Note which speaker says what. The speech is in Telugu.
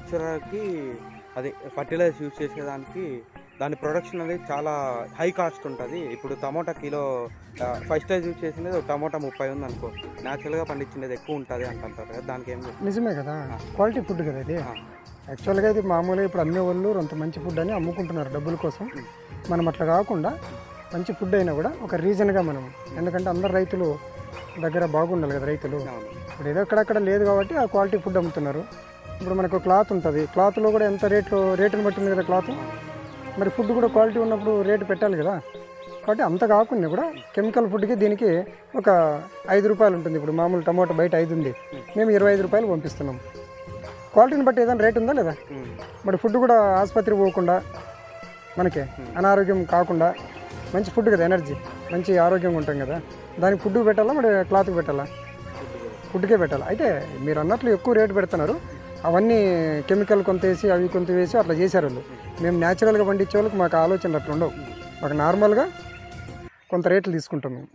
Speaker 1: న్యాచురల్‌కి అది ఫర్టిలైజర్స్ యూజ్ చేసేదానికి దాని ప్రొడక్షన్ అనేది చాలా హై కాస్ట్ ఉంటది. ఇప్పుడు tomato kilo first stage use చేసింది టమోటా 30 ఉందనుకో. న్యాచురల్‌గా పండించినది ఎక్కువ ఉంటది అంటుంటారు కదా! దానికేం చెప్తారు?
Speaker 2: నిజమే కదా,
Speaker 1: ఆ!
Speaker 2: క్వాలిటీ ఫుడ్ కదా ఇది.
Speaker 1: ఆ!
Speaker 2: యాక్చువల్గా ఇది మామూలుగా ఇప్పుడు అమ్మేవాళ్ళు అంత మంచి ఫుడ్ అని అమ్ముకుంటున్నారు డబ్బుల కోసం.
Speaker 1: హ్మ్.
Speaker 2: మనం అట్లా కాకుండా మంచి ఫుడ్ అయినా కూడా ఒక రీజన్గా మనం, ఎందుకంటే అందరు రైతులు దగ్గర బాగుండాలి కదా రైతులు.
Speaker 1: అవును.
Speaker 2: ఇప్పుడు ఏదో అక్కడక్కడ లేదు కాబట్టి ఆ క్వాలిటీ ఫుడ్ అమ్ముతున్నారు. ఇప్పుడు మనకు క్లాత్ ఉంటుంది, క్లాత్లో కూడా ఎంత రేటుని బట్టి ఉంది కదా క్లాత్. మరి ఫుడ్ కూడా క్వాలిటీ ఉన్నప్పుడు రేటు పెట్టాలి కదా. కాబట్టి అంత కాకుండా కూడా కెమికల్ ఫుడ్కి దీనికి ఒక 5 రూపాయలు ఉంటుంది. ఇప్పుడు మామూలు టమాటో బయట 5 ఉంది, మేము 25 రూపాయలు పంపిస్తున్నాం. క్వాలిటీని బట్టి ఏదైనా రేట్ ఉందా లేదా?
Speaker 1: హ్మ్.
Speaker 2: మరి ఫుడ్ కూడా ఆసుపత్రి పోకుండా మనకి అనారోగ్యం కాకుండా మంచి ఫుడ్ కదా, ఎనర్జీ మంచి ఆరోగ్యంగా ఉంటాం కదా. దానికి ఫుడ్ పెట్టాలా మరి క్లాత్కి పెట్టాలా? ఫుడ్కే పెట్టాలి. అయితే మీరు అన్నట్లు ఎక్కువ రేటు పెడుతున్నారు, అవన్నీ కెమికల్ కొంత వేసి అవి కొంత వేసి అట్లా చేశారు వాళ్ళు. మేము న్యాచురల్గా పండించే వాళ్ళకి మాకు ఆలోచనలు అట్లా ఉండవు, మాకు నార్మల్గా కొంత రేట్లు తీసుకుంటాం మేము.